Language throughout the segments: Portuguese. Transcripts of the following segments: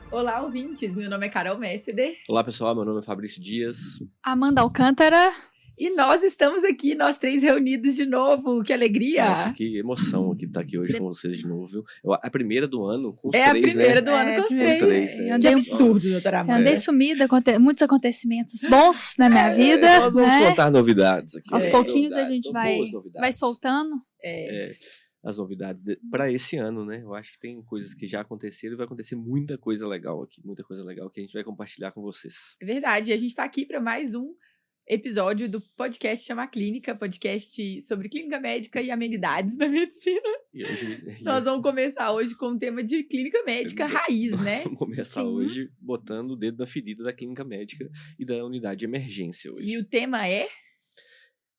Olá, ouvintes! Meu nome é Carol Messeder. Olá, pessoal. Meu nome é Fabrício Dias. Amanda Alcântara. E nós estamos aqui, nós três reunidos de novo. Que alegria! Nossa, que emoção aqui estar aqui hoje com vocês de novo, viu? A primeira do ano com os três, né? A primeira do ano com os três. Que absurdo, doutora Amanda. Andei sumida, muitos acontecimentos bons na minha vida. Nós vamos contar novidades aqui. Aos pouquinhos a gente vai soltando. As novidades para esse ano, né? Eu acho que tem coisas que já aconteceram e vai acontecer muita coisa legal aqui. Muita coisa legal que a gente vai compartilhar com vocês. É verdade. E a gente está aqui para mais um episódio do podcast Chama Clínica, podcast sobre clínica médica e amenidades na medicina. E hoje, nós vamos começar hoje com o tema de clínica médica raiz, né? Vamos começar hoje botando o dedo na ferida da clínica médica e da unidade de emergência hoje. E o tema é?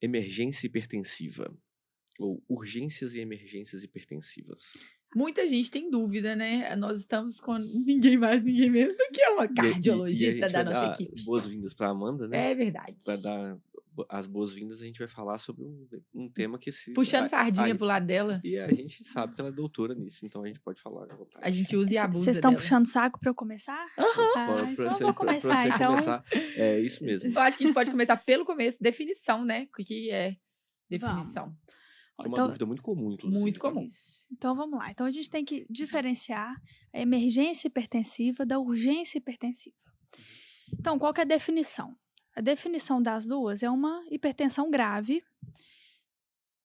Emergência hipertensiva. Ou urgências e emergências hipertensivas. Muita gente tem dúvida, né? Nós estamos com ninguém mais, ninguém menos do que uma cardiologista da nossa equipe. Boas-vindas para Amanda, né? É verdade. Para dar as boas-vindas, a gente vai falar sobre um tema que puxando sardinha pro lado dela. E a gente sabe que ela é doutora nisso, então a gente pode falar à vontade. A gente usa e abusa. Vocês estão puxando saco para eu começar? Então eu vou começar, então. É isso mesmo. Eu acho que a gente pode começar pelo começo, definição, né? O que é definição? É uma dúvida muito comum, inclusive. Muito comum. Então, vamos lá. Então, a gente tem que diferenciar a emergência hipertensiva da urgência hipertensiva. Então, qual que é a definição? A definição das duas é uma hipertensão grave,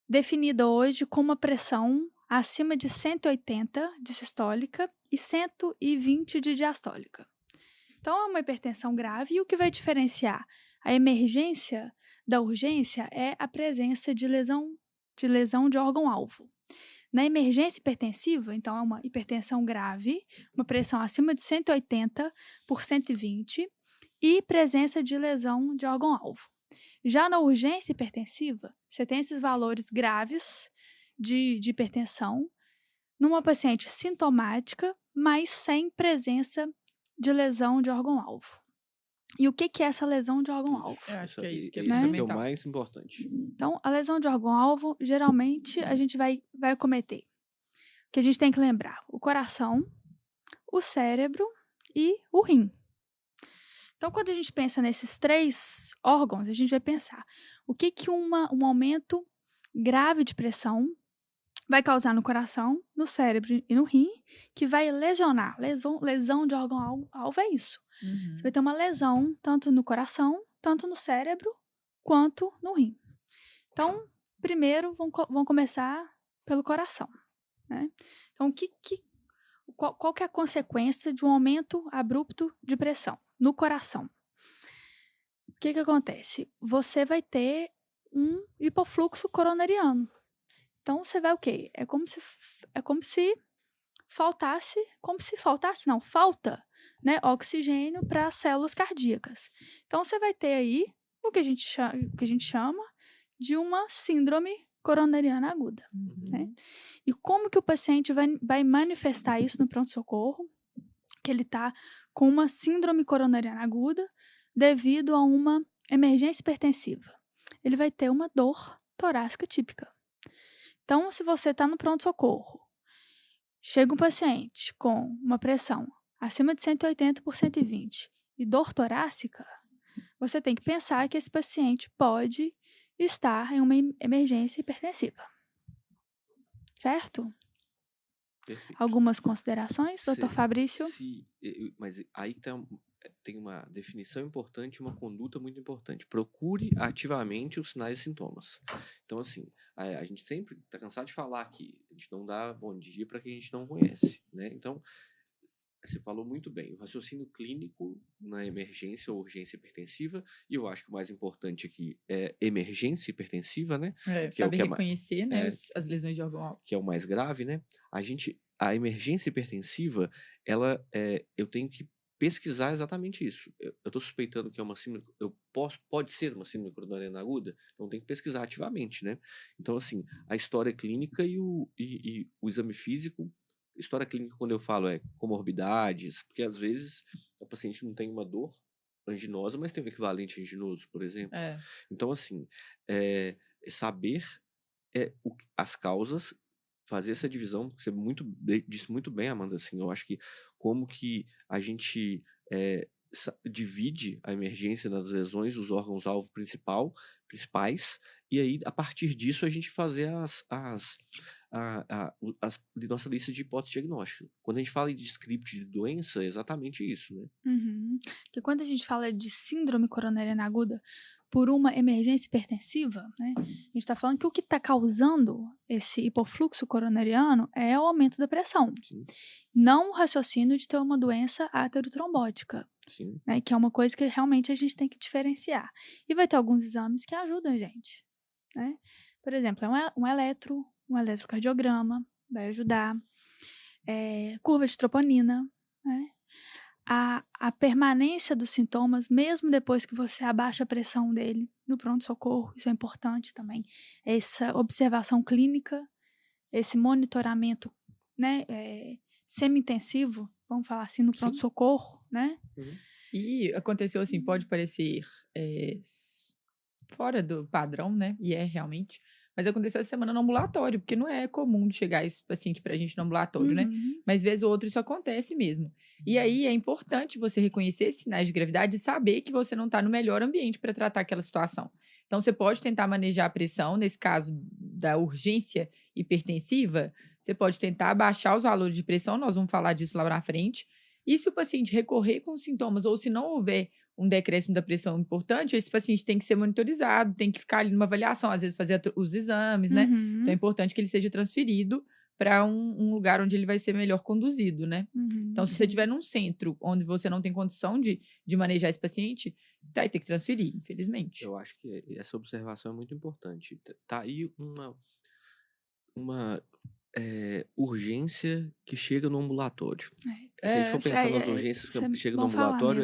definida hoje com uma pressão acima de 180 de sistólica e 120 de diastólica. Então, é uma hipertensão grave e o que vai diferenciar a emergência da urgência é a presença de lesão de órgão-alvo. Na emergência hipertensiva, então, é uma hipertensão grave, uma pressão acima de 180 por 120 e presença de lesão de órgão-alvo. Já na urgência hipertensiva, você tem esses valores graves de hipertensão numa paciente sintomática, mas sem presença de lesão de órgão-alvo. E o que é essa lesão de órgão-alvo? Eu acho que é isso que é fundamental. É o mais importante. Então, a lesão de órgão-alvo, geralmente, a gente vai cometer. O que a gente tem que lembrar? O coração, o cérebro e o rim. Então, quando a gente pensa nesses três órgãos, a gente vai pensar o que um aumento grave de pressão vai causar no coração, no cérebro e no rim, que vai lesionar. Lesão de órgão-alvo é isso. Você vai ter uma lesão tanto no coração, tanto no cérebro, quanto no rim. Então, primeiro, vamos começar pelo coração, né? Então, qual que é a consequência de um aumento abrupto de pressão no coração? O que acontece? Você vai ter um hipofluxo coronariano. Então, você vai o quê? Falta, né, oxigênio para as células cardíacas. Então, você vai ter aí o que a gente chama de uma síndrome coronariana aguda. Né? E como que o paciente vai manifestar isso no pronto-socorro? Que ele está com uma síndrome coronariana aguda devido a uma emergência hipertensiva. Ele vai ter uma dor torácica típica. Então, se você está no pronto-socorro, chega um paciente com uma pressão acima de 180 por 120 e dor torácica, você tem que pensar que esse paciente pode estar em uma emergência hipertensiva. Certo? Perfeito. Algumas considerações, doutor Fabrício? Mas aí tem uma definição importante, uma conduta muito importante. Procure ativamente os sinais e sintomas. Então, assim, a gente sempre está cansado de falar que a gente não dá bom dia para quem a gente não conhece, né? Então, você falou muito bem, o raciocínio clínico na emergência ou urgência hipertensiva, e eu acho que o mais importante aqui é emergência hipertensiva, né? Saber reconhecer, né, as lesões de órgão-alvo. Que é o mais grave, né? A emergência hipertensiva, eu tenho que pesquisar exatamente isso. Eu estou suspeitando que é uma síndrome, pode ser uma síndrome coronariana aguda, então tem que pesquisar ativamente, né? Então, assim, a história clínica e o exame físico. História clínica, quando eu falo, é comorbidades, porque às vezes a paciente não tem uma dor, anginosa, mas tem um equivalente anginoso, por exemplo. É. Então, assim, saber as causas, fazer essa divisão, você disse muito bem, Amanda, assim, eu acho que como que a gente divide a emergência nas lesões dos órgãos-alvo principais, e aí, a partir disso, a gente fazer nossa lista de hipóteses diagnósticas. Quando a gente fala de script de doença, é exatamente isso, né? Porque quando a gente fala de síndrome coronariana aguda por uma emergência hipertensiva, né, a gente está falando que o que está causando esse hipofluxo coronariano é o aumento da pressão, Sim. não o raciocínio de ter uma doença aterotrombótica, Sim. né, que é uma coisa que realmente a gente tem que diferenciar. E vai ter alguns exames que ajudam a gente, né? Por exemplo, um eletrocardiograma vai ajudar, curva de troponina, né? A permanência dos sintomas, mesmo depois que você abaixa a pressão dele no pronto-socorro, isso é importante também. Essa observação clínica, esse monitoramento, né, semi-intensivo, vamos falar assim, no Sim. pronto-socorro, né? E aconteceu assim, pode parecer fora do padrão, né? E é realmente. Mas aconteceu essa semana no ambulatório, porque não é comum de chegar esse paciente pra gente no ambulatório, né? Mas vez ou outra isso acontece mesmo. E aí é importante você reconhecer esses sinais de gravidade e saber que você não está no melhor ambiente para tratar aquela situação. Então, você pode tentar manejar a pressão, nesse caso da urgência hipertensiva, você pode tentar baixar os valores de pressão, nós vamos falar disso lá na frente. E se o paciente recorrer com sintomas, ou se não houver um decréscimo da pressão importante, esse paciente tem que ser monitorizado, tem que ficar ali numa avaliação, às vezes fazer os exames, né? Então, é importante que ele seja transferido para um lugar onde ele vai ser melhor conduzido, né? Então, se você estiver num centro onde você não tem condição de manejar esse paciente, vai ter que transferir, infelizmente. Eu acho que essa observação é muito importante. Tá aí uma urgência que chega no ambulatório. Se a gente for pensar nas urgências que chegam no ambulatório,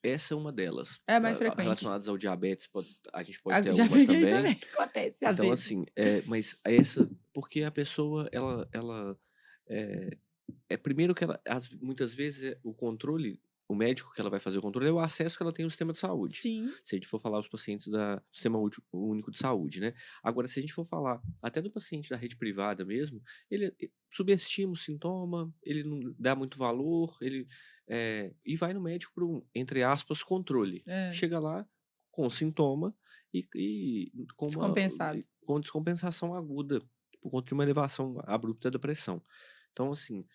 essa é uma delas. É mais frequente. Relacionadas ao diabetes, a gente pode ter algumas também. Acontece, às então, vezes. assim, mas essa... Porque a pessoa, primeiro que muitas vezes o controle, o médico que ela vai fazer o controle é o acesso que ela tem ao sistema de saúde. Sim. Se a gente for falar dos pacientes do Sistema Único de Saúde, né? Agora, se a gente for falar até do paciente da rede privada mesmo, ele subestima o sintoma, ele não dá muito valor, e vai no médico para um, entre aspas, controle. Chega lá com sintoma e com com descompensação aguda, por conta de uma elevação abrupta da pressão. Então, assim,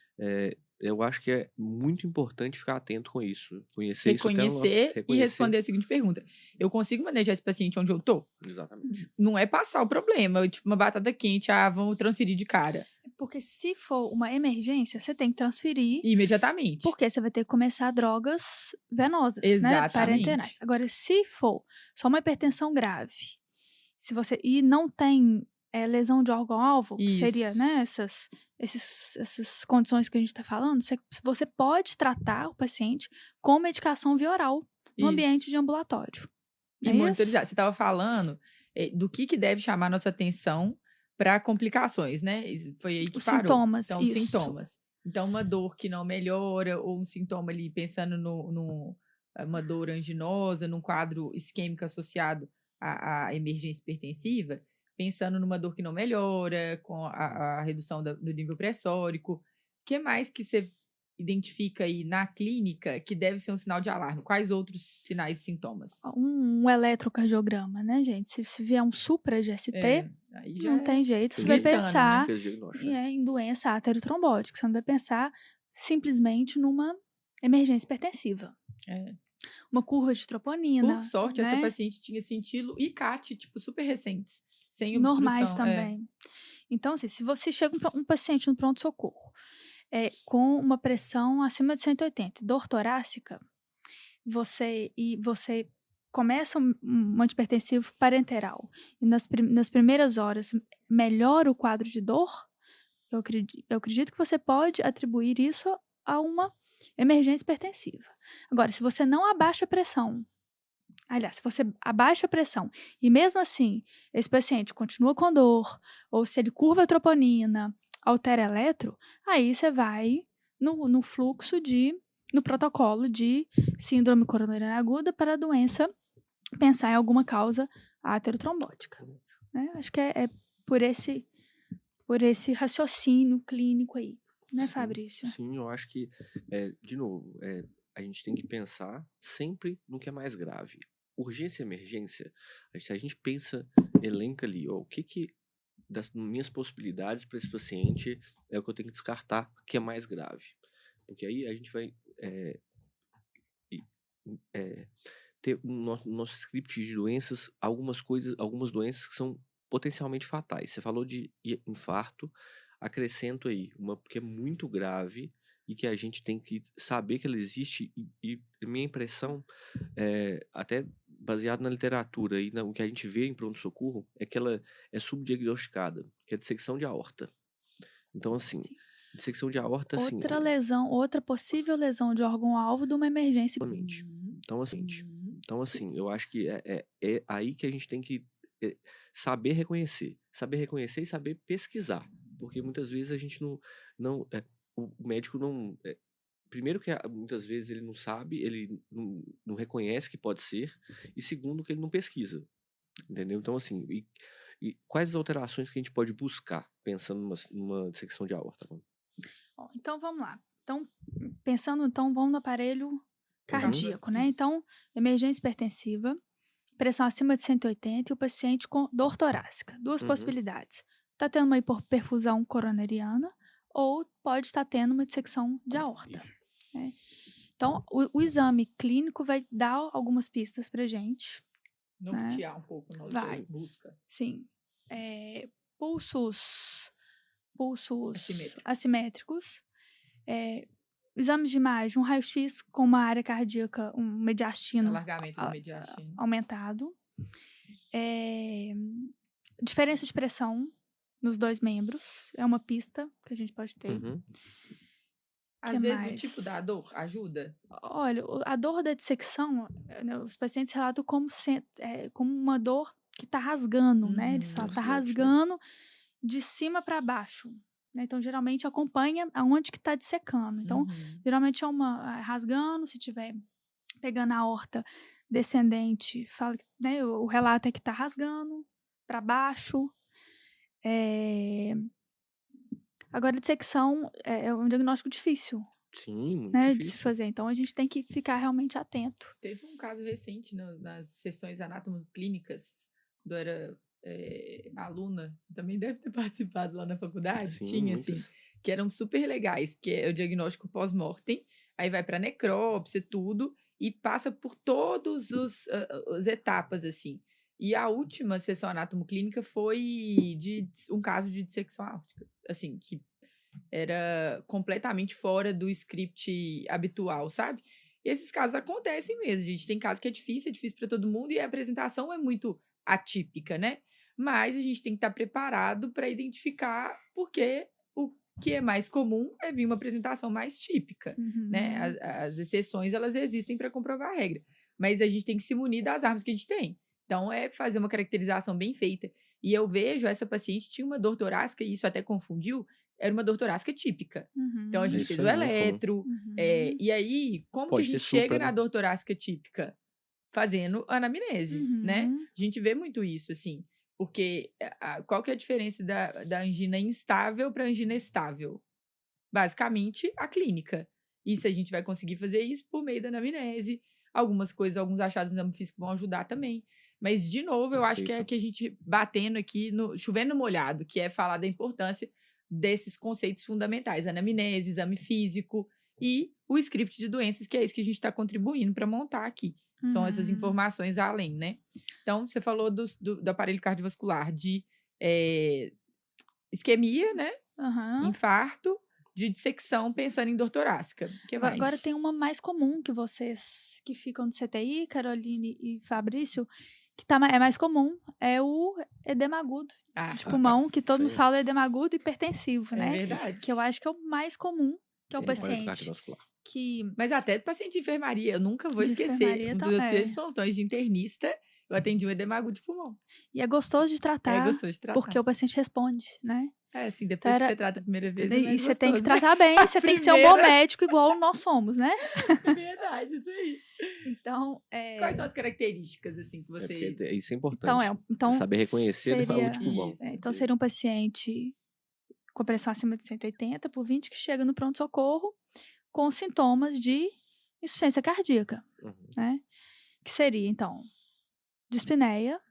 eu acho que é muito importante ficar atento com isso. Reconhecer e responder a seguinte pergunta. Eu consigo manejar esse paciente onde eu tô? Exatamente. Não é passar o problema, tipo uma batata quente, vamos transferir de cara. Porque se for uma emergência, você tem que transferir imediatamente. Porque você vai ter que começar drogas venosas, né? Parenterais. Agora, se for só uma hipertensão grave, e não tem lesão de órgão-alvo, que seria, né, essas condições que a gente está falando, você pode tratar o paciente com medicação via oral no ambiente de ambulatório. E monitorizar. Você estava falando do que deve chamar nossa atenção para complicações, né? Foi aí que parou. Sintomas, então, sintomas. Então, uma dor que não melhora, ou um sintoma ali, pensando uma dor anginosa, num quadro isquêmico associado à emergência hipertensiva, pensando numa dor que não melhora, com a redução do nível pressórico. O que mais que você identifica aí na clínica que deve ser um sinal de alarme? Quais outros sinais e sintomas? Um eletrocardiograma, né, gente? Se vier um supra GST, aí já não tem jeito. Você vai pensar em doença aterotrombótica. Você não vai pensar simplesmente numa emergência hipertensiva. Uma curva de troponina. Por sorte, essa paciente tinha sintilo e CAT, tipo, super recentes. Sem obstrução. Normais também. Então, assim, se você chega um paciente no pronto-socorro com uma pressão acima de 180, dor torácica, você começa um antihipertensivo parenteral e nas primeiras horas melhora o quadro de dor, eu acredito que você pode atribuir isso a uma emergência hipertensiva. Agora, se você não abaixa a pressão, se você abaixa a pressão e mesmo assim esse paciente continua com dor, ou se ele curva a troponina, altera eletro, aí você vai no fluxo de no protocolo de síndrome coronariana aguda para a doença, pensar em alguma causa aterotrombótica. Né? Acho que é por esse raciocínio clínico aí, né, Sim, Fabrício? sim, eu acho que, de novo, a gente tem que pensar sempre no que é mais grave. Urgência e emergência, se a gente pensa, elenca ali, ó, o que das minhas possibilidades para esse paciente é o que eu tenho que descartar que é mais grave. Porque aí a gente vai ter no nosso script de doenças, algumas doenças que são potencialmente fatais. Você falou de infarto, acrescento aí uma que é muito grave e que a gente tem que saber que ela existe e minha impressão, até baseado na literatura e no que a gente vê em pronto-socorro, é que ela é subdiagnosticada, que é dissecção de aorta. Então, assim, Sim. dissecção de aorta, assim, Outra possível lesão de órgão-alvo de uma emergência. exatamente. Então, assim, eu acho que é aí que a gente tem que saber reconhecer e saber pesquisar, porque muitas vezes a gente não o médico não primeiro que muitas vezes ele não sabe, ele não reconhece que pode ser, e segundo que ele não pesquisa, entendeu? Então, assim, e quais as alterações que a gente pode buscar pensando numa dissecção de aorta? Bom, então vamos lá. Então, pensando, vamos no aparelho cardíaco, né? Isso. Então, emergência hipertensiva, pressão acima de 180 e o paciente com dor torácica. Duas possibilidades. Está tendo uma hiperperfusão coronariana ou pode estar tendo uma dissecção de aorta. Isso. Né? Então, o exame clínico vai dar algumas pistas pra gente. Nortear um pouco a nossa busca. Sim. Pulsos Assimétricos. assimétricos. Exames de imagem, um raio-x com uma área cardíaca, um mediastino Alargamento do mediastino. aumentado. Diferença de pressão nos dois membros. É uma pista que a gente pode ter. Uhum. Às vezes o tipo da dor ajuda? Olha, a dor da dissecção, né, os pacientes relatam como uma dor que está rasgando, né? Eles falam, está rasgando de cima para baixo. Né? Então, geralmente, acompanha aonde que está dissecando. Então, geralmente é rasgando, se tiver pegando a aorta descendente, fala, né, o relato é que está rasgando para baixo. Agora, a dissecção é um diagnóstico difícil. Sim, muito né, difícil. de se fazer. Então, a gente tem que ficar realmente atento. Teve um caso recente nas sessões anatomoclínicas, quando eu era aluna, você também deve ter participado lá na faculdade, Sim, tinha, muitas. assim, que eram super legais, porque é o diagnóstico pós-mortem, aí vai para necrópsia, tudo, e passa por todas as etapas, assim. E a última sessão anatomoclínica foi de um caso de dissecção aórtica, assim, que era completamente fora do script habitual, sabe? E esses casos acontecem mesmo, gente. Tem casos que é difícil para todo mundo e a apresentação é muito atípica, né? Mas a gente tem que estar preparado para identificar porque o que é mais comum é vir uma apresentação mais típica, né? As exceções, elas existem para comprovar a regra. Mas a gente tem que se munir das armas que a gente tem. Então, é fazer uma caracterização bem feita. E eu vejo, essa paciente tinha uma dor torácica, e isso até confundiu, era uma dor torácica típica. Então, a gente fez o eletro. E aí, como que a gente chega na dor torácica típica? Fazendo anamnese, né? A gente vê muito isso, assim. Porque qual que é a diferença da angina instável para angina estável? Basicamente, a clínica. E se a gente vai conseguir fazer isso por meio da anamnese, algumas coisas, alguns achados no exame físico vão ajudar também. Mas, de novo, eu acho que é que a gente batendo aqui, chovendo no molhado, que é falar da importância desses conceitos fundamentais, anamnese, exame físico e o script de doenças, que é isso que a gente está contribuindo para montar aqui. São essas informações além, né? Então, você falou do aparelho cardiovascular, de isquemia, né? Infarto, de dissecção, pensando em dor torácica. Que mais? Agora tem uma mais comum que vocês que ficam no CTI, Caroline e Fabrício, que é mais comum, é o edema agudo de pulmão, que todo mundo fala edema agudo hipertensivo, né? É verdade. Que eu acho que é o mais comum, que é o paciente que... Mas até paciente de enfermaria, eu nunca vou esquecer. Um dos meus primeiros plantões de internista, Eu atendi um edema agudo de pulmão. E é gostoso de tratar, gostoso de tratar. porque o paciente responde, né? Assim, depois que você trata a primeira vez, E você tem que gostoso, tratar bem, você tem que ser um bom médico, igual nós somos, né? Verdade, isso aí. Então, quais são as características, assim, que você... Isso é importante. Então saber reconhecer edema agudo de pulmão. Então, seria um paciente com pressão acima de 180 por 20 que chega no pronto-socorro com sintomas de insuficiência cardíaca, né? Que seria, então, dispneia. O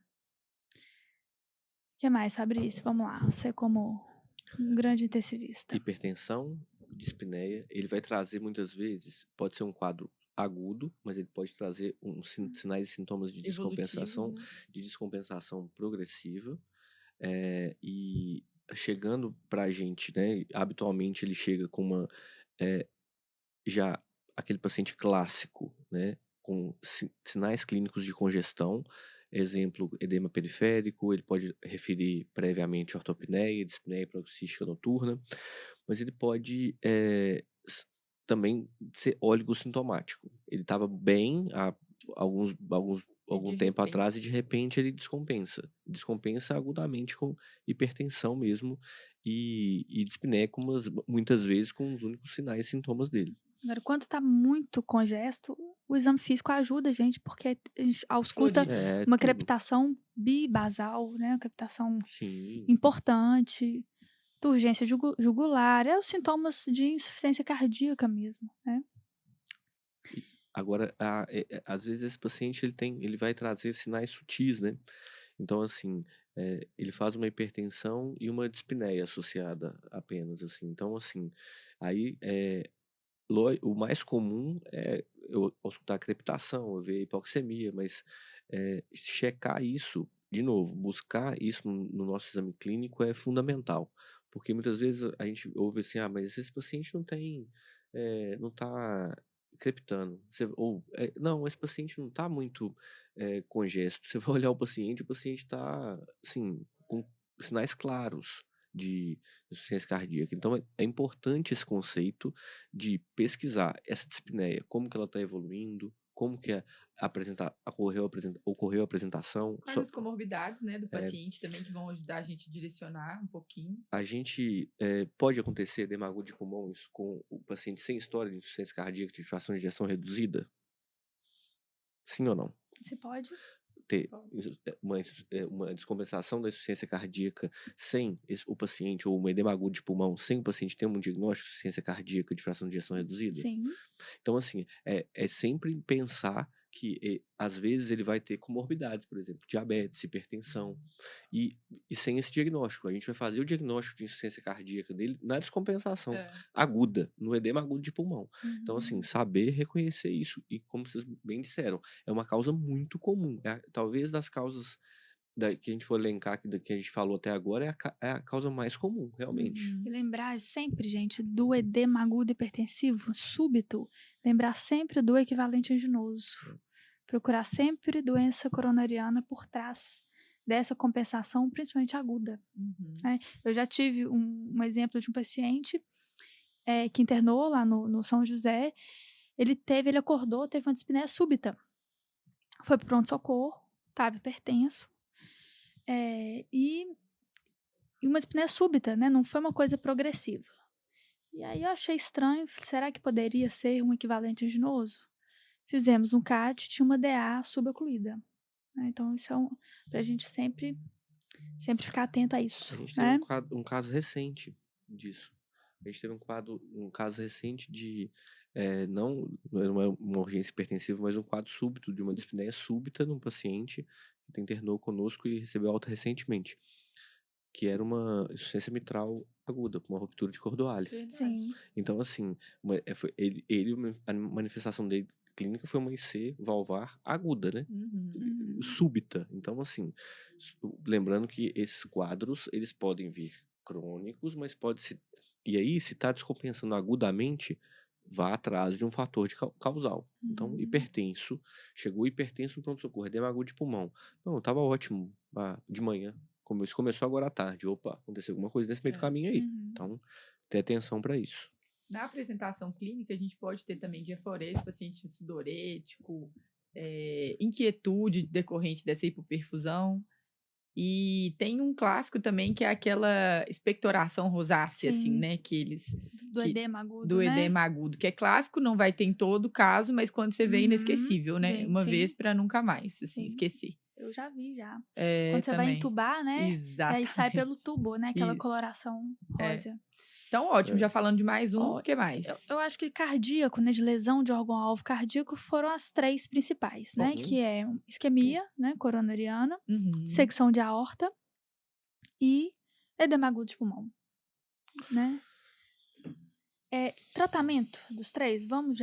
que mais, Fabrício? Vamos lá, você como um grande intensivista. Hipertensão, dispneia, ele vai trazer muitas vezes, pode ser um quadro agudo, mas ele pode trazer sinais e sintomas de descompensação, né? de descompensação progressiva, e chegando pra gente, né, habitualmente ele chega com uma, já aquele paciente clássico, né, com sinais clínicos de congestão, exemplo, edema periférico, ele pode referir previamente ortopneia, dispneia paroxística noturna, mas ele pode também ser oligosintomático. Ele estava bem há algum tempo atrás e de repente ele descompensa agudamente com hipertensão mesmo e dispneia muitas vezes com os únicos sinais e sintomas dele. Agora, quando está muito congesto, o exame físico ajuda a gente, porque a gente ausculta uma crepitação bibasal, né? Uma crepitação importante, turgência jugular, os sintomas de insuficiência cardíaca mesmo, né? Agora, às vezes esse paciente ele vai trazer sinais sutis, né? Então, assim, ele faz uma hipertensão e uma dispneia associada apenas, assim. Então, assim, aí o mais comum é eu auscultar a crepitação, eu ver hipoxemia, mas checar isso, de novo, buscar isso no nosso exame clínico é fundamental. Porque muitas vezes a gente ouve assim, mas esse paciente não está crepitando. Não, esse paciente não está muito congesto. Você vai olhar o paciente está, assim, com sinais claros de insuficiência cardíaca. Então, é importante esse conceito de pesquisar essa dispneia, como que ela está evoluindo, como que ocorreu a apresentação. Quais as comorbidades, né, do paciente também que vão ajudar a gente a direcionar um pouquinho. A gente pode acontecer edema agudo de pulmão com o paciente sem história de insuficiência cardíaca de fração de ejeção reduzida? Sim ou não? Se pode. Ter uma descompensação da insuficiência cardíaca sem o paciente, ou uma edema agudo de pulmão, sem o paciente ter um diagnóstico de insuficiência cardíaca de fração de ejeção reduzida? Sim. Então, assim, é sempre pensar que às vezes ele vai ter comorbidades, por exemplo, diabetes, hipertensão, e sem esse diagnóstico. A gente vai fazer o diagnóstico de insuficiência cardíaca dele na descompensação aguda, no edema agudo de pulmão. Então, assim, saber reconhecer isso, e como vocês bem disseram, é uma causa muito comum. Talvez das causas que a gente for elencar, que a gente falou até agora, é a causa mais comum, realmente. E lembrar sempre, gente, do edema agudo hipertensivo súbito, lembrar sempre do equivalente anginoso. Procurar sempre doença coronariana por trás dessa compensação, principalmente aguda. Né? Eu já tive um exemplo de um paciente que internou lá no São José. Ele acordou, teve uma dispneia súbita. Foi para o pronto-socorro, estava hipertenso. E uma dispneia súbita, né? Não foi uma coisa progressiva. E aí eu achei estranho, será que poderia ser um equivalente anginoso? Fizemos um CAT, tinha uma DA subocluída. Né? Então isso é pra gente sempre ficar atento a isso. A gente né? teve um caso recente disso. A gente teve um caso recente de, não é uma urgência hipertensiva, mas um quadro súbito de uma dispneia súbita num paciente que internou conosco e recebeu alta recentemente, que era uma insuficiência mitral aguda, uma ruptura de cordoalho. Sim. Então, assim, a manifestação dele clínica foi uma IC valvar aguda, né? Súbita. Então, assim, lembrando que esses quadros, eles podem vir crônicos, mas e aí, se está descompensando agudamente, vá atrás de um fator causal. Então, hipertenso, chegou hipertenso no pronto-socorro, edema agudo de pulmão. Não, estava ótimo de manhã. Isso começou agora à tarde. Opa, aconteceu alguma coisa nesse meio do caminho aí. Então, ter atenção para isso. Na apresentação clínica, a gente pode ter também diaforese, paciente sudorético, inquietude decorrente dessa hipoperfusão. E tem um clássico também, que é aquela expectoração rosácea, assim, né? Que eles... Do edema agudo, do edema agudo, que é clássico, não vai ter em todo caso, mas quando você vê, é inesquecível, né? Uma vez para nunca mais, assim, esquecer. Eu já vi, já. Quando você vai entubar, né? Exatamente. E aí sai pelo tubo, né? Aquela coloração rosa. Então, ótimo, já falando de mais um, o que mais? Eu acho que cardíaco, né, de lesão de órgão-alvo cardíaco, foram as 3 principais, né? Que é isquemia, né, coronariana, dissecção de aorta e edema agudo de pulmão, né? Tratamento dos 3, vamos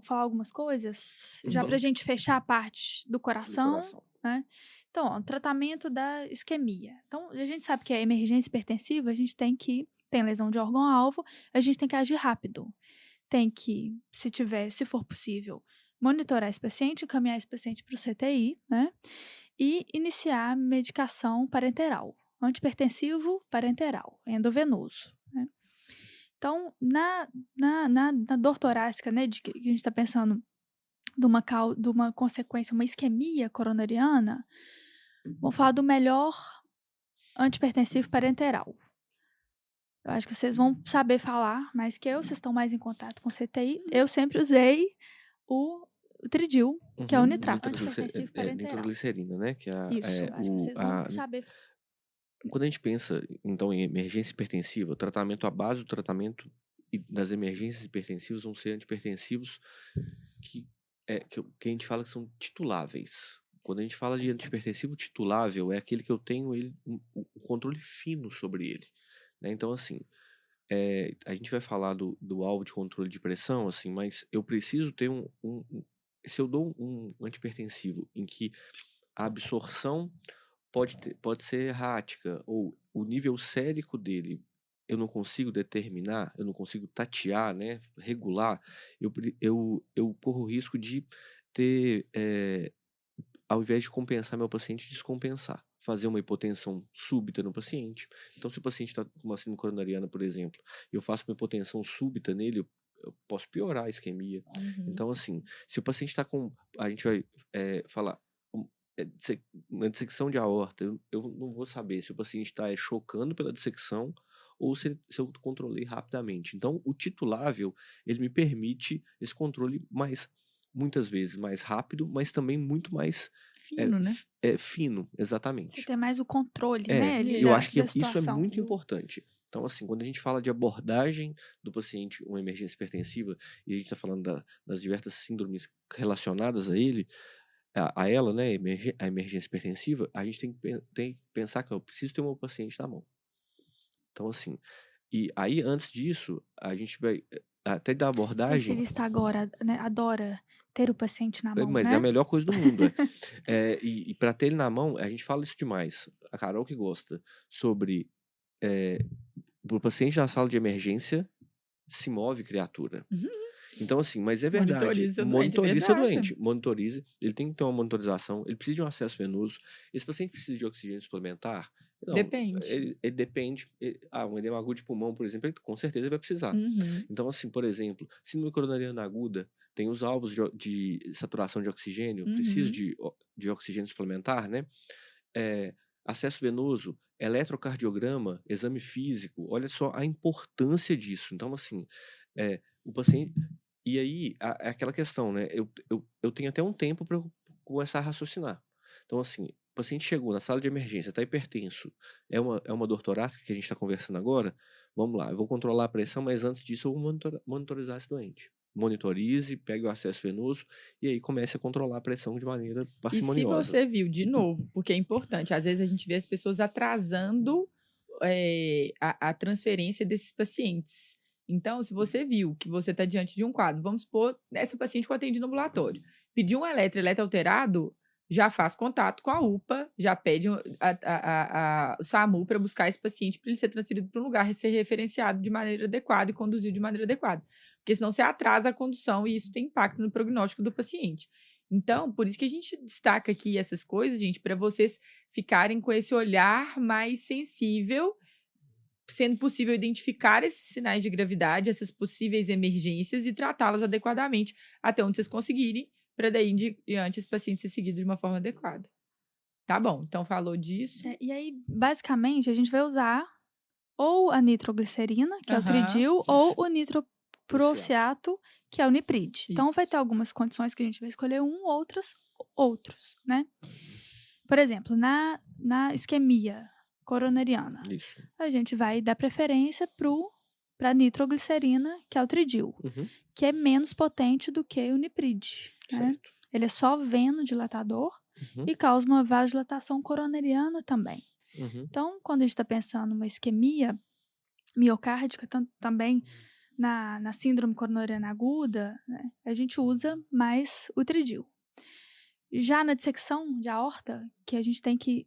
falar algumas coisas, já pra gente fechar a parte do coração. Né? Então, tratamento da isquemia. Então, a gente sabe que é emergência hipertensiva, a gente tem lesão de órgão-alvo, a gente tem que agir rápido. Tem que, se for possível, monitorar esse paciente, encaminhar esse paciente para o CTI, né? E iniciar medicação parenteral, antihipertensivo parenteral, endovenoso, né? Então, na dor torácica, né, de que a gente está pensando de uma consequência, uma isquemia coronariana, vamos falar do melhor antihipertensivo parenteral. Eu acho que vocês vão saber falar mais que eu, vocês estão mais em contato com o CTI. Eu sempre usei o Tridil, que é o nitrato, antihipertensivo parenteral. Nitroglicerina, né? Que é Isso, acho que vocês vão saber. Quando a gente pensa, então, em emergência hipertensiva, o tratamento, a base do tratamento das emergências hipertensivas vão ser antihipertensivos que a gente fala que são tituláveis. Quando a gente fala de antihipertensivo titulável, é aquele que eu tenho um controle fino sobre ele. Né? Então, assim, a gente vai falar do alvo de controle de pressão, assim, mas eu preciso ter se eu dou um antihipertensivo em que a absorção pode ser errática, ou o nível sérico dele eu não consigo determinar, eu não consigo tatear, né, regular, eu corro o risco de ter, ao invés de compensar meu paciente, descompensar. Fazer uma hipotensão súbita no paciente. Então, se o paciente está com uma síndrome coronariana, por exemplo, e eu faço uma hipotensão súbita nele, eu posso piorar a isquemia. Então, assim, se o paciente está com... A gente vai falar... uma dissecção de aorta, eu não vou saber se o paciente está chocando pela dissecção ou se eu controlei rapidamente. Então, o titulável, ele me permite esse controle muitas vezes mais rápido, mas também muito mais fino, né? Fino, exatamente. Você tem mais o controle, né? Eu acho que isso é muito importante. Então, assim, quando a gente fala de abordagem do paciente, uma emergência hipertensiva, e a gente está falando das diversas síndromes relacionadas a ela, né, a emergência hipertensiva, a gente tem que pensar que eu preciso ter um paciente na mão. Então, assim, e aí, antes disso, a gente vai até da abordagem... O intensivista agora, né, adora ter o paciente na mão, mas né? é a melhor coisa do mundo. E para ter ele na mão, a gente fala isso demais. A Carol que gosta sobre... o paciente na sala de emergência se move, criatura. Então, assim, mas é verdade. Monitoriza o doente. Monitorize. Ele tem que ter uma monitorização. Ele precisa de um acesso venoso. Esse paciente precisa de oxigênio suplementar? Não, depende. Ele depende. Um edema agudo de pulmão, por exemplo, ele, com certeza vai precisar. Então, assim, por exemplo, síndrome coronariana aguda, tem os alvos de saturação de oxigênio, precisa de oxigênio suplementar, né? Acesso venoso, eletrocardiograma, exame físico. Olha só a importância disso. Então, assim, o paciente... E aí, é aquela questão, né? Eu tenho até um tempo para começar a raciocinar. Então, assim, o paciente chegou na sala de emergência, está hipertenso, é uma dor torácica que a gente está conversando agora, vamos lá, eu vou controlar a pressão, mas antes disso eu vou monitorizar esse doente. Monitorize, pegue o acesso venoso e aí comece a controlar a pressão de maneira parcimoniosa. E se você viu, de novo, porque é importante, às vezes a gente vê as pessoas atrasando a transferência desses pacientes. Então, se você viu que você está diante de um quadro, vamos supor, essa paciente com atendimento ambulatório, pediu um eletro alterado, já faz contato com a UPA, já pede o SAMU para buscar esse paciente para ele ser transferido para um lugar, ser referenciado de maneira adequada e conduzido de maneira adequada. Porque senão você atrasa a condução e isso tem impacto no prognóstico do paciente. Então, por isso que a gente destaca aqui essas coisas, gente, para vocês ficarem com esse olhar mais sensível sendo possível identificar esses sinais de gravidade, essas possíveis emergências e tratá-las adequadamente até onde vocês conseguirem, para daí em diante esse paciente ser seguido de uma forma adequada. Tá bom, então falou disso. E aí, basicamente, a gente vai usar ou a nitroglicerina, que é o Tridil, ou o nitroprusiato, que é o Niprid. Então, vai ter algumas condições que a gente vai escolher outros, né? Por exemplo, na isquemia coronariana, a gente vai dar preferência para a nitroglicerina, que é o Tridil, que é menos potente do que o Niprid, né? Ele é só venodilatador e causa uma vasodilatação coronariana também. Então, quando a gente está pensando numa isquemia miocárdica, também na síndrome coronariana aguda, né, a gente usa mais o Tridil. Já na dissecção de aorta, que a gente tem que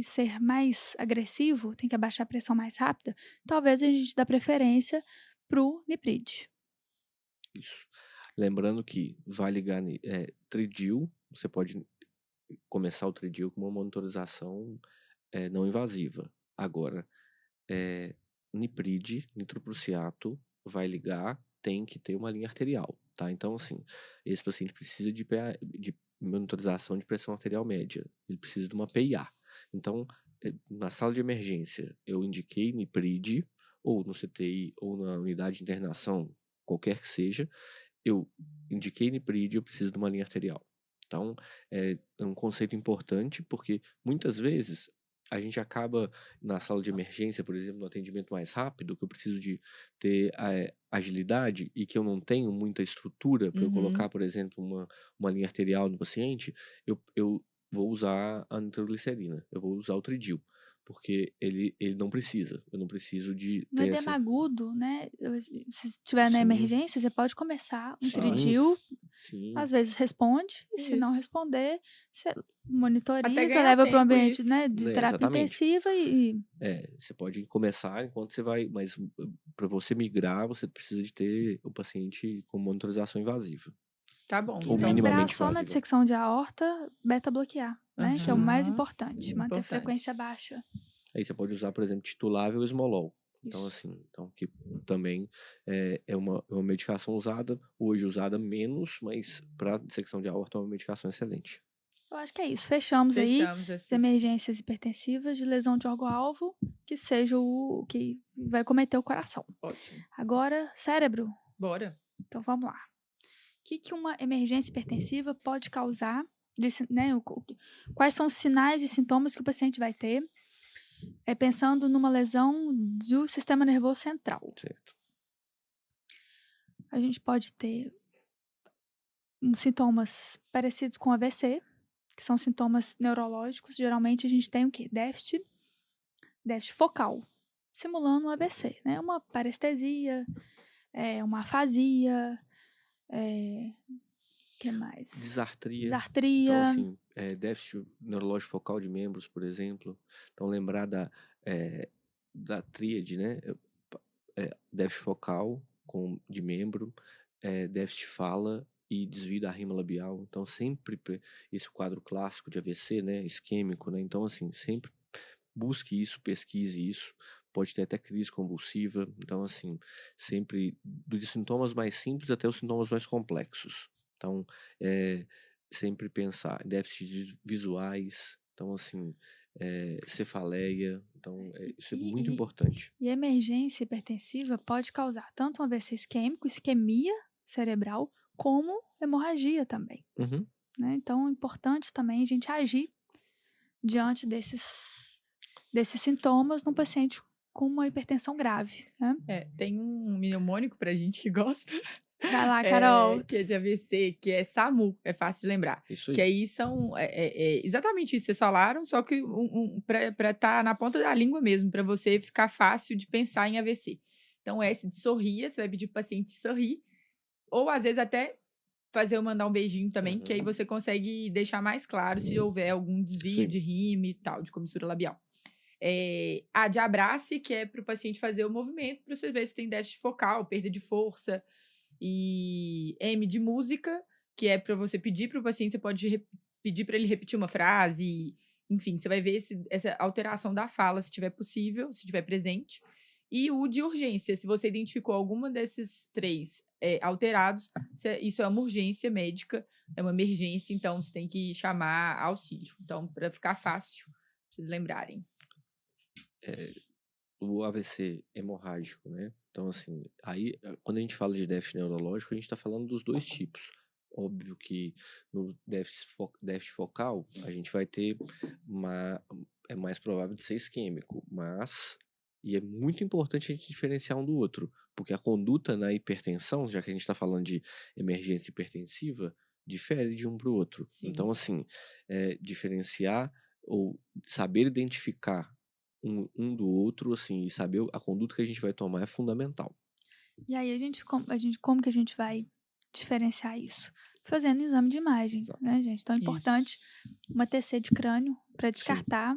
ser mais agressivo, tem que abaixar a pressão mais rápida, talvez a gente dê preferência para o Niprid. Isso. Lembrando que vai ligar Tridil, você pode começar o Tridil com uma monitorização não invasiva. Agora, Niprid, nitroprusiato, vai ligar, tem que ter uma linha arterial, tá? Então, assim, esse paciente precisa de monitorização de pressão arterial média, ele precisa de uma PIA. Então, na sala de emergência, eu indiquei Niprid, ou no CTI, ou na unidade de internação, qualquer que seja, eu indiquei Niprid, eu preciso de uma linha arterial. Então, é um conceito importante, porque muitas vezes a gente acaba, na sala de emergência, por exemplo, no atendimento mais rápido, que eu preciso de ter agilidade e que eu não tenho muita estrutura para eu colocar, por exemplo, uma linha arterial no paciente, eu vou usar a nitroglicerina, eu vou usar o Tridil, porque ele não precisa, eu não preciso de... No edema agudo, né, se estiver na emergência, você pode começar um Tridil, às vezes responde, e se não responder, você monitoriza, leva para o ambiente, né, de terapia intensiva e... você pode começar enquanto você vai, mas para você migrar, você precisa de ter o paciente com monitorização invasiva. Tá bom. E lembrar só na dissecção de aorta, beta-bloquear, né, que é o mais importante, manter a frequência baixa. Aí você pode usar, por exemplo, titulável esmolol. Então, assim, que também é uma medicação hoje usada menos, mas para dissecção de aorta é uma medicação excelente. Eu acho que é isso. Fechamos aí as emergências hipertensivas de lesão de órgão-alvo, que seja o que vai cometer o coração. Ótimo. Agora, cérebro. Bora. Então, vamos lá. O que uma emergência hipertensiva pode causar? Né, quais são os sinais e sintomas que o paciente vai ter? Pensando numa lesão do sistema nervoso central. Certo. A gente pode ter sintomas parecidos com AVC, que são sintomas neurológicos. Geralmente a gente tem o quê? Déficit focal, simulando um AVC, né? Uma parestesia, uma afasia, que mais? Disartria. Disartria. Então, assim, déficit neurológico focal de membros, por exemplo. Então, lembrar da tríade, né? Déficit focal de membro, déficit fala e desvio da rima labial. Então, sempre esse quadro clássico de AVC, né? Isquêmico, né? Então, assim, sempre busque isso, pesquise isso. Pode ter até crise convulsiva. Então, assim, sempre dos sintomas mais simples até os sintomas mais complexos. Então, sempre pensar em déficits visuais. Então, assim, cefaleia. Então, isso é muito importante. E a emergência hipertensiva pode causar tanto um AVC isquêmico, isquemia cerebral, como hemorragia também. Né? Então, é importante também a gente agir diante desses sintomas no paciente com uma hipertensão grave. Né? Tem um mnemônico pra gente que gosta. Vai lá, Carol. Que é de AVC, que é SAMU, é fácil de lembrar. Isso aí. Que aí são exatamente isso que vocês falaram, só que para estar na ponta da língua mesmo, para você ficar fácil de pensar em AVC. Então, S de sorria, você vai pedir para o paciente sorrir, ou às vezes até mandar um beijinho também, que aí você consegue deixar mais claro se houver algum desvio de rima e tal, de comissura labial. A de abrace, que é para o paciente fazer o movimento, para você ver se tem déficit focal, perda de força. E M de música, que é para você pedir para o paciente, você pode pedir para ele repetir uma frase, enfim, você vai ver essa alteração da fala, se tiver possível, se tiver presente. E o de urgência, se você identificou alguma desses 3 alterados, isso é uma urgência médica, é uma emergência, então você tem que chamar auxílio. Então, para ficar fácil, pra vocês lembrarem. O AVC hemorrágico, né? Então, assim, aí, quando a gente fala de déficit neurológico, a gente está falando dos 2 tipos. Óbvio que no déficit focal, a gente vai ter é mais provável de ser isquêmico, mas, e é muito importante a gente diferenciar um do outro, porque a conduta na hipertensão, já que a gente está falando de emergência hipertensiva, difere de um para o outro. Sim. Então, assim, diferenciar ou saber identificar um do outro, assim, e saber a conduta que a gente vai tomar é fundamental. E aí como que a gente vai diferenciar isso? Fazendo exame de imagem, Exato. né, gente? Então é importante uma TC de crânio para Sim. descartar,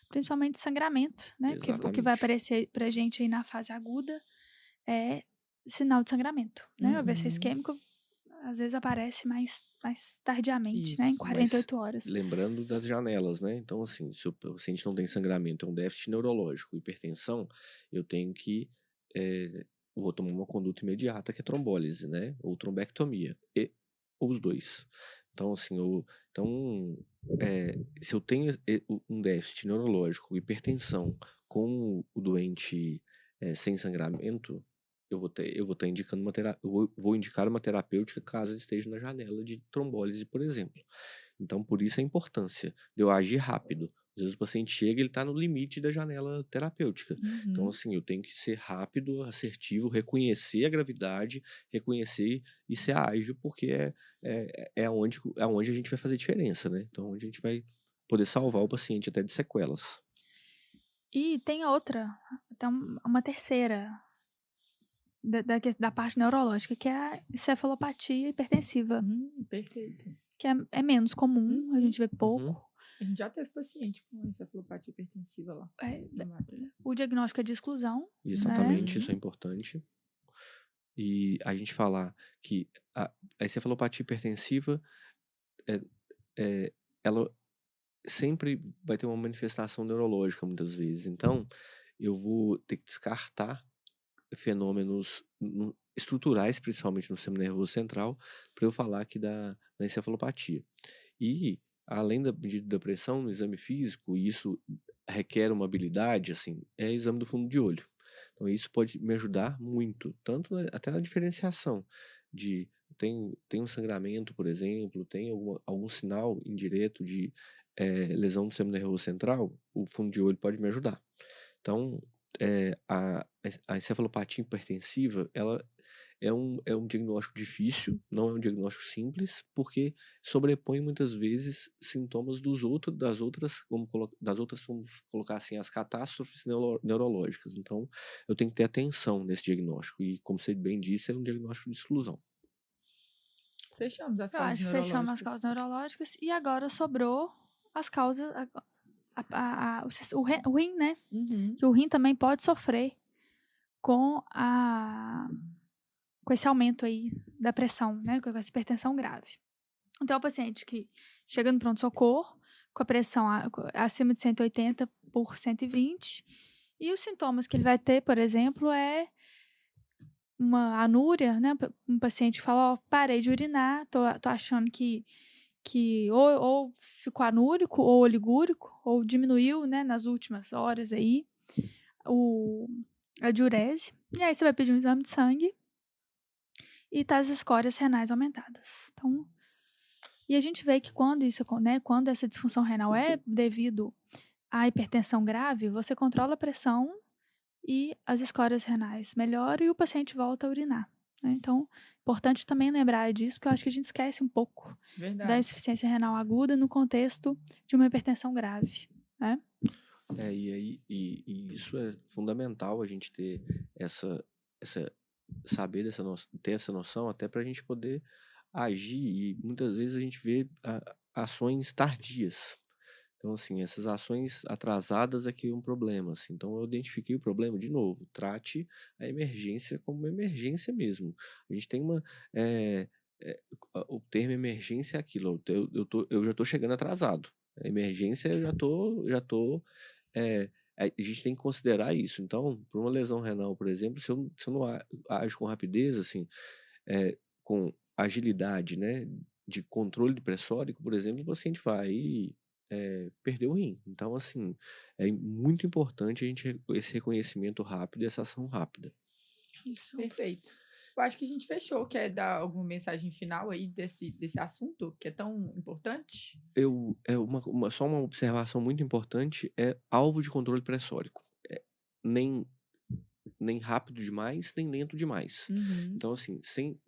principalmente sangramento, né? Porque o que vai Exatamente. aparecer pra gente aí na fase aguda é sinal de sangramento, né? O AVC Uhum. isquêmico às vezes aparece mais tardiamente, né? Em Isso, 48 horas. Lembrando das janelas, né? Então, assim, se o paciente não tem sangramento, é um déficit neurológico, hipertensão, eu tenho que vou tomar uma conduta imediata, que é trombólise, né? Ou trombectomia, ou os 2. Então, assim, se eu tenho um déficit neurológico, hipertensão, com o doente sem sangramento, eu vou estar indicando vou indicar uma terapêutica caso ele esteja na janela de trombólise, por exemplo. Então, por isso a importância de eu agir rápido. Às vezes o paciente chega e ele está no limite da janela terapêutica. Então, Uhum. assim, eu tenho que ser rápido, assertivo, reconhecer a gravidade, reconhecer e ser ágil, porque é onde a gente vai fazer diferença, né? Então, onde a gente vai poder salvar o paciente até de sequelas. E tem outra, então uma terceira da parte neurológica, que é a encefalopatia hipertensiva, Perfeito. que é menos comum, a gente vê pouco. Uhum. A gente já teve paciente com encefalopatia hipertensiva lá. O diagnóstico é de exclusão, Exatamente, né? isso é importante. E a gente falar que a encefalopatia hipertensiva, ela sempre vai ter uma manifestação neurológica, muitas vezes. Então, eu vou ter que descartar fenômenos estruturais, principalmente no sistema nervoso central, para eu falar aqui da encefalopatia. E, além da medida da pressão no exame físico, e isso requer uma habilidade, assim, é o exame do fundo de olho. Então, isso pode me ajudar muito, tanto até na diferenciação de tem um sangramento, por exemplo, tem algum sinal indireto de lesão do sistema nervoso central, o fundo de olho pode me ajudar. Então, a encefalopatia hipertensiva, ela é um diagnóstico difícil, não é um diagnóstico simples, porque sobrepõe muitas vezes sintomas das outras, vamos colocar assim, as catástrofes neurológicas. Então, eu tenho que ter atenção nesse diagnóstico. E, como você bem disse, é um diagnóstico de exclusão. Fechamos as Eu causas acho, neurológicas. fechamos as causas neurológicas e agora sobrou as causas, o rim, né? Uhum. Que o rim também pode sofrer com esse aumento aí da pressão, né? Com essa hipertensão grave. Então, o paciente que chega no pronto-socorro com a pressão acima de 180 por 120, e os sintomas que ele vai ter, por exemplo, é uma anúria, né? Um paciente que fala, ó, parei de urinar, tô achando que ou ficou anúrico, ou oligúrico, ou diminuiu, né, nas últimas horas aí, a diurese. E aí você vai pedir um exame de sangue e tá as escórias renais aumentadas. Então, e a gente vê que quando essa disfunção renal é devido à hipertensão grave, você controla a pressão e as escórias renais melhoram e o paciente volta a urinar, né? Então, importante também lembrar disso, porque eu acho que a gente esquece um pouco da insuficiência renal aguda no contexto de uma hipertensão grave, né? E isso é fundamental, a gente ter saber ter essa noção, até para a gente poder agir, e muitas vezes a gente vê ações tardias. Então, assim, essas ações atrasadas é que é um problema, assim. Então, eu identifiquei o problema, de novo, trate a emergência como uma emergência mesmo. A gente tem o termo emergência é aquilo, eu já estou chegando atrasado. A emergência eu já tô a gente tem que considerar isso. Então, por uma lesão renal, por exemplo, se eu não ajo com rapidez, assim, com agilidade, né, de controle pressórico, por exemplo, o paciente vai perder o rim. Então, assim, é muito importante esse reconhecimento rápido e essa ação rápida. Isso. Perfeito. Eu acho que a gente fechou. Quer dar alguma mensagem final aí desse assunto, que é tão importante? Só uma observação muito importante é alvo de controle pressórico. Nem rápido demais, nem lento demais. Uhum. Então, assim, sem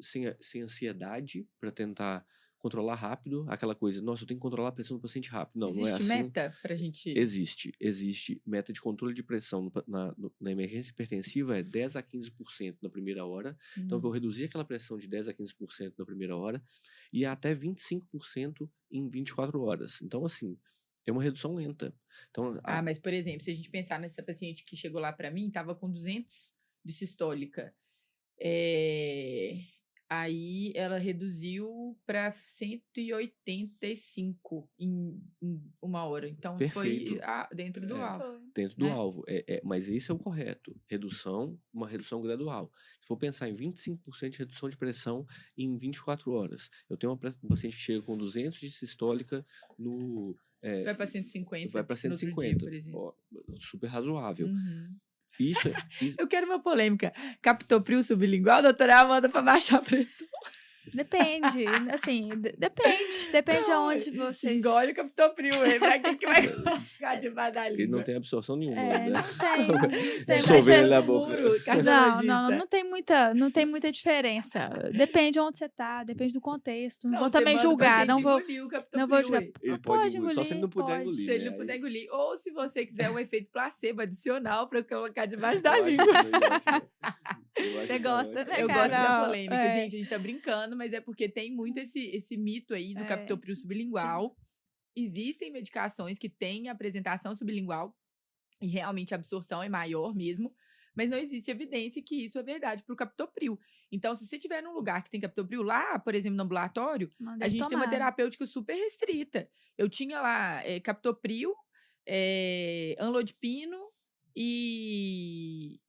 ansiedade para tentar controlar rápido, aquela coisa, nossa, eu tenho que controlar a pressão do paciente rápido. Não, não é assim. Existe meta pra gente... Existe meta de controle de pressão na emergência hipertensiva, é 10 a 15% na primeira hora. Então, eu vou reduzir aquela pressão de 10 a 15% na primeira hora e até 25% em 24 horas. Então, assim, é uma redução lenta. Então, mas, por exemplo, se a gente pensar nessa paciente que chegou lá para mim, estava com 200 de sistólica. Aí ela reduziu para 185 em 1 hora. Então, perfeito. foi dentro do alvo. Dentro do alvo. Mas esse é o correto. Uma redução gradual. Se for pensar em 25% de redução de pressão em 24 horas. Eu tenho um paciente que chega com 200 de sistólica vai para 150. Vai para 150. Dia, por exemplo. Super razoável. Uhum. Isso. Eu quero uma polêmica. Captopril sublingual, doutora Amanda, para baixar a pressão? Depende, assim, depende aonde vocês... Engole o captopril, pra que vai colocar debaixo da língua? Ele não tem absorção nenhuma, né? Não tem. Sorvete na boca. Não tem muita diferença. Depende de onde você tá, depende do contexto. Não vou você também julgar, não vou julgar. Ele pode engolir, só se ele não puder engolir. Se ele não puder engolir. Ou se você quiser um efeito placebo adicional pra colocar debaixo da língua. Você gosta, né, Eu gosto da polêmica, gente. A gente tá brincando, mas é porque tem muito esse mito aí do captopril sublingual. Sim. Existem medicações que têm apresentação sublingual e realmente a absorção é maior mesmo, mas não existe evidência que isso é verdade para o captopril. Então, se você estiver num lugar que tem captopril lá, por exemplo, no ambulatório, a gente tem uma terapêutica super restrita. Eu tinha lá captopril, anlodipino e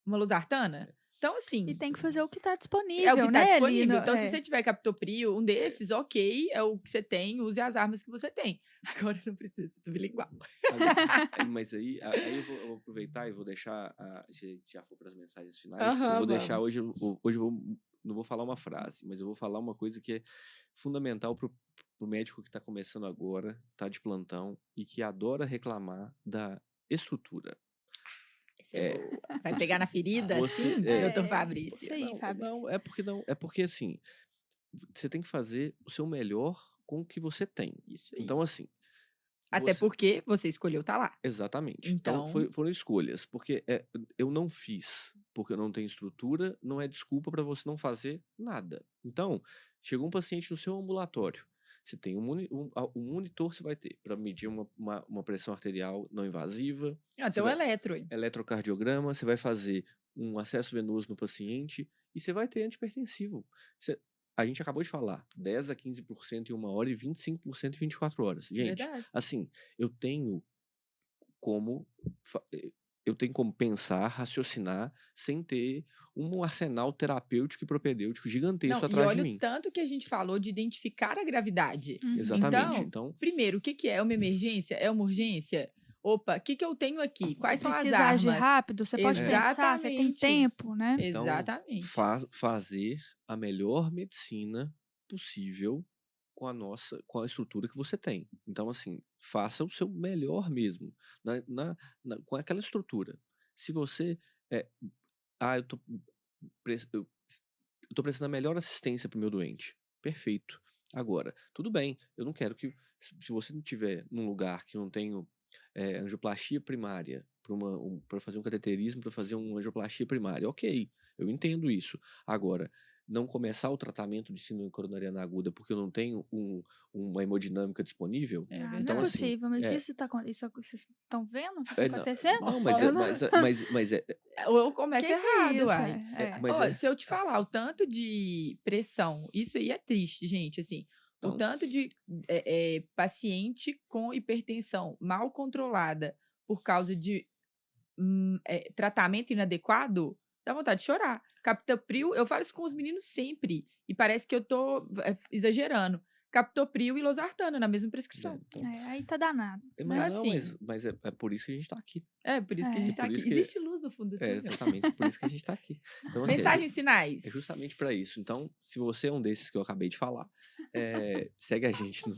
uma losartana. Então, assim... E tem que fazer o que está disponível, É o que está disponível. No... Então, se você tiver captopril, um desses, ok, é o que você tem, use as armas que você tem. Agora, não precisa ser sublingual. Mas aí eu vou aproveitar e vou deixar... já for para as mensagens finais. Eu vou deixar hoje não vou falar uma frase, mas eu vou falar uma coisa que é fundamental para o médico que está começando agora, está de plantão e que adora reclamar da estrutura. Vai pegar na ferida, assim, doutor Fabrício? É porque assim, você tem que fazer o seu melhor com o que você tem. Isso aí. Então, assim... Até porque você escolheu estar lá. Exatamente. Então foram escolhas. Porque eu não fiz porque eu não tenho estrutura, não é desculpa para você não fazer nada. Então, chegou um paciente no seu ambulatório. Você tem um monitor, você vai ter para medir uma pressão arterial não invasiva. Até o eletrocardiograma, você vai fazer um acesso venoso no paciente e você vai ter antihipertensivo. A gente acabou de falar, 10 a 15% em 1 hora e 25% em 24 horas. Gente, assim, eu tenho como pensar, raciocinar, sem ter um arsenal terapêutico e propedêutico gigantesco atrás de mim. E olha o tanto que a gente falou de identificar a gravidade. Exatamente. Então, primeiro, o que é? É uma emergência? É uma urgência? Opa, o que eu tenho aqui? Quais são as armas? Você precisa agir rápido, você pode pensar, você tem tempo, né? Então, exatamente. Fazer a melhor medicina possível com a estrutura que você tem. Então, assim, faça o seu melhor mesmo, com aquela estrutura. Se você... eu tô prestando a melhor assistência pro meu doente. Perfeito. Agora, tudo bem, eu não quero que... Se você não estiver num lugar que não tenho angioplastia primária, para fazer um cateterismo, para fazer uma angioplastia primária, ok, eu entendo isso. Agora, não começar o tratamento de síndrome coronariana aguda porque eu não tenho uma hemodinâmica disponível. Então, não é possível, mas isso vocês estão vendo o que está acontecendo? Não, mas ou começa errado, se eu te falar o tanto de pressão, isso aí é triste, gente, assim, Então, O tanto de paciente com hipertensão mal controlada por causa de tratamento inadequado, dá vontade de chorar. Captopril, eu falo isso com os meninos sempre, e parece que eu tô exagerando. Captopril e losartana na mesma prescrição. então, Aí tá danado. mas não, assim, mas é por isso que a gente tá aqui. É, por isso que a gente É tá por aqui. isso que- Existe luz no fundo do túnel. Exatamente, por isso que a gente tá aqui. Então, assim, Mensagens finais. é justamente para isso. Então, se você é um desses que eu acabei de falar, segue a gente no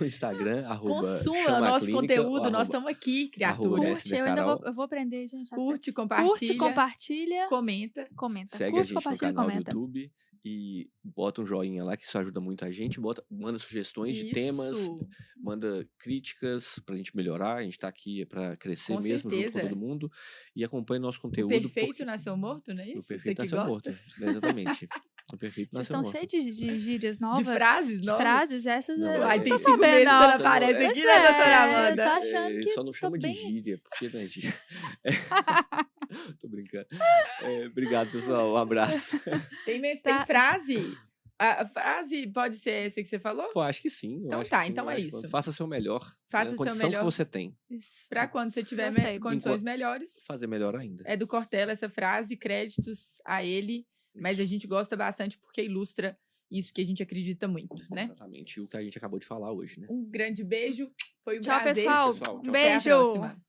Instagram, Consuma @chama nosso clínica, conteúdo, nós estamos aqui, criatura. SB Curte, eu ainda Carol. vou aprender, gente. Curte, Curte, compartilha, comenta. comenta. Segue Curte, a gente no compartilha e canal do comenta. YouTube e bota um joinha lá, que isso ajuda muito a gente. Manda sugestões de temas, Isso. manda críticas pra gente melhorar. A gente tá aqui para crescer Com mesmo junto com certeza. todo mundo. E acompanhe nosso O conteúdo. perfeito porque nasceu morto, não é o isso? perfeito Você que nasceu gosta? morto. Exatamente. O perfeito Vocês nasceu estão morto. cheios de gírias novas. De frases de novas? frases, essas Não, eu Ai, não tem tô 5 sabendo, meses que ela não. aparece Pois aqui, né, doutora é, Amanda? tô achando que só não chama de bem- gíria, porque não é gíria. Tô brincando. Obrigado, pessoal. Um abraço. Tem Tá. frase? A frase pode ser essa que você falou? Pô, acho que sim. eu Então acho tá, que sim, então eu é acho que isso. Faça seu melhor. Faça na seu condição melhor. que você tem. Isso. Pra quando você tiver Gostei. condições melhores. Fazer melhor ainda. É do Cortella essa frase, créditos a ele. Mas a gente gosta bastante porque ilustra isso que a gente acredita muito, né? Exatamente o que a gente acabou de falar hoje, né? Um grande beijo. Foi um Tchau, prazer. pessoal. pessoal. Um Tchau, Até a beijo. próxima.